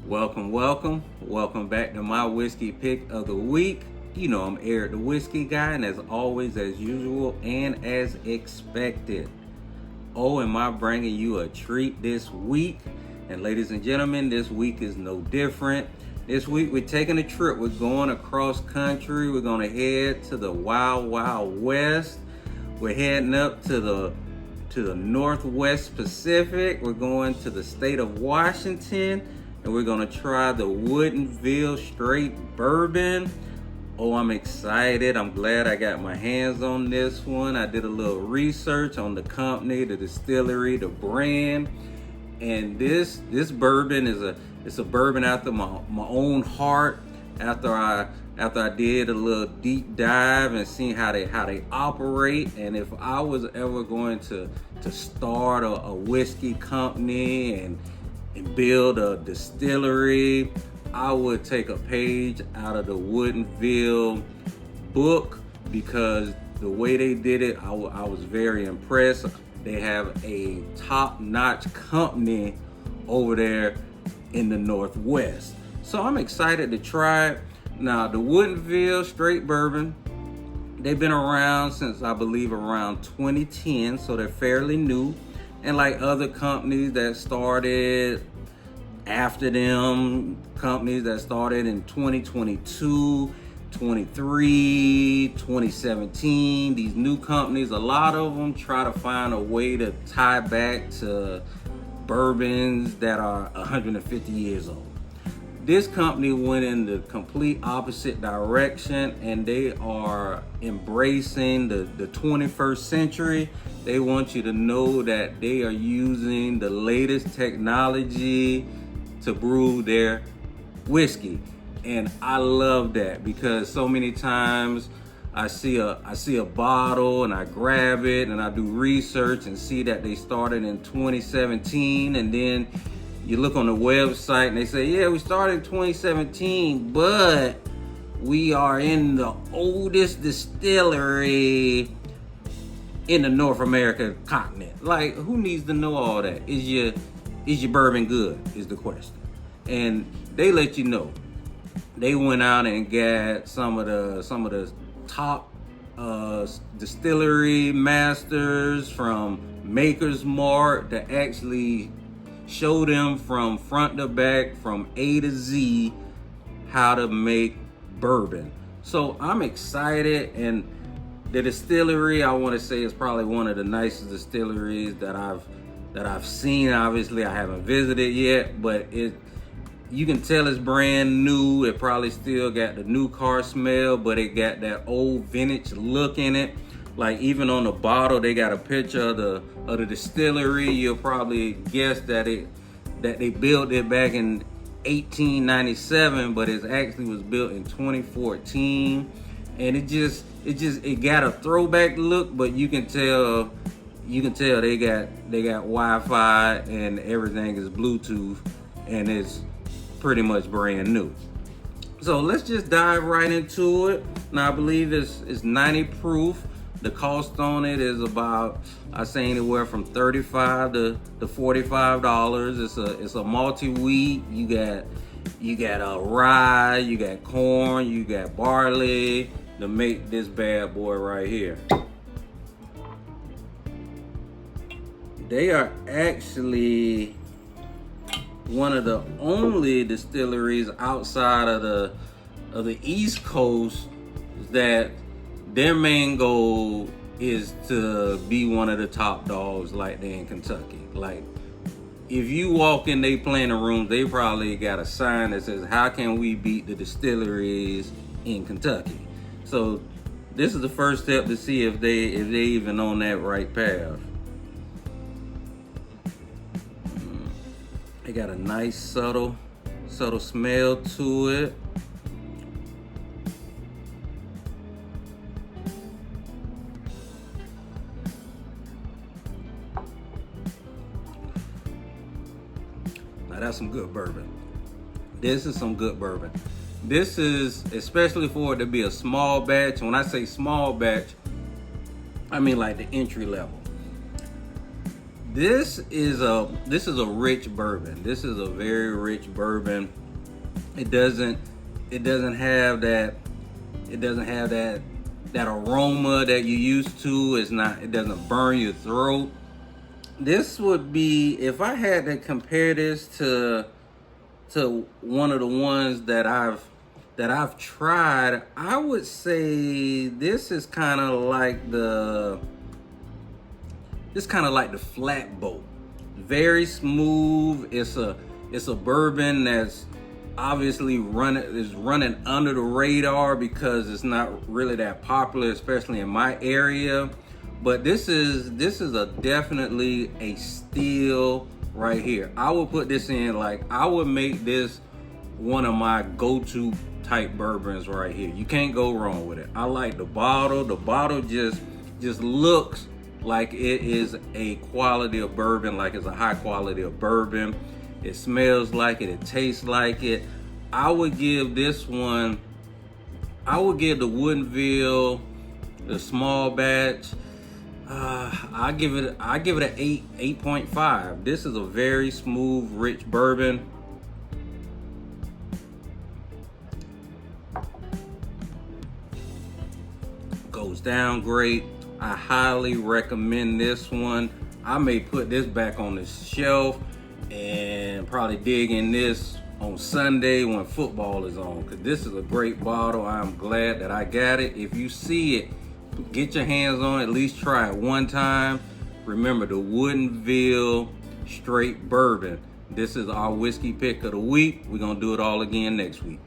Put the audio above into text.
Welcome back to my whiskey pick of the week. You know I'm Eric the Whiskey Guy, and as always, as usual, and as expected. Oh, am I bringing you a treat this week? And ladies and gentlemen, this week is no different. This week we're taking a trip. We're going across country. We're going to head to the Wild Wild West. We're heading up to the Northwest Pacific. We're going to the state of Washington, and we're gonna try the Woodinville straight bourbon. Oh, I'm excited. I'm glad I got my hands on this one. I did a little research on the company, the distillery, the brand, and this bourbon is a bourbon after my own heart. After I did a little deep dive and seen how they operate, and if I was ever going to start a whiskey company and build a distillery, I would take a page out of the Woodinville book, because the way they did it, I was very impressed. They have a top-notch company over there in the Northwest. So I'm excited to try it. Now, the Woodinville straight bourbon, they've been around since, I believe, around 2010, so they're fairly new. And like other companies that started after them, companies that started in 2022, 23, 2017, these new companies, a lot of them try to find a way to tie back to bourbons that are 150 years old. This company went in the complete opposite direction, and they are embracing the 21st century. They want you to know that they are using the latest technology to brew their whiskey. And I love that, because so many times I see a bottle and I grab it and I do research and see that they started in 2017, and then you look on the website and they say, yeah, we started in 2017, but we are in the oldest distillery in the North American continent. Like, who needs to know all that? Is your bourbon good, is the question. And they let you know. They went out and got some of the top distillery masters from Maker's Mark to actually show them from front to back, from A to Z, how to make bourbon. So I'm excited, and the distillery, I want to say, is probably one of the nicest distilleries that I've seen. Obviously, I haven't visited yet, but you can tell it's brand new. It probably still got the new car smell, but it got that old vintage look in it. Like, even on the bottle, they got a picture of the distillery. You'll probably guess that they built it back in 1897, but it actually was built in 2014. And it got a throwback look, but you can tell they got Wi-Fi and everything is Bluetooth, and it's pretty much brand new. So let's just dive right into it. Now, I believe it's 90 proof. The cost on it is about, I say, anywhere from $35 to $45. It's a multi-wheat. You got a rye, you got corn, you got barley to make this bad boy right here. They are actually one of the only distilleries outside of the East Coast that their main goal is to be one of the top dogs, like they in Kentucky. Like, if you walk in they planning rooms, they probably got a sign that says, how can we beat the distilleries in Kentucky? So this is the first step to see if they even on that right path. They got a nice subtle smell to it. Now that's some good bourbon. This is some good bourbon. This is, especially for it to be a small batch. When I say small batch, I mean like the entry level. This is a rich bourbon. This is a very rich bourbon. It doesn't have that that aroma that you used to. It doesn't burn your throat. This would be, if I had to compare this to one of the ones that I've tried, I would say this is kind of like the flatboat. Very smooth. It's a bourbon that's obviously running under the radar because it's not really that popular, especially in my area. But this is definitely a steal right here. I would put this in, like, I would make this one of my go-to type bourbons right here. You can't go wrong with it. I like the bottle. The bottle just looks like it is a quality of bourbon, like it's a high quality of bourbon. It smells like it. It tastes like it. I would give this one, I would give the Woodinville, the small batch, I give it an 8.5. This is a very smooth, rich bourbon. Goes down great. I highly recommend this one. I may put this back on the shelf and probably dig in this on Sunday when football is on, because this is a great bottle. I'm glad that I got it. If you see it, get your hands on it, at least try it one time. Remember, the Woodinville straight bourbon. This is our whiskey pick of the week. We're gonna do it all again next week.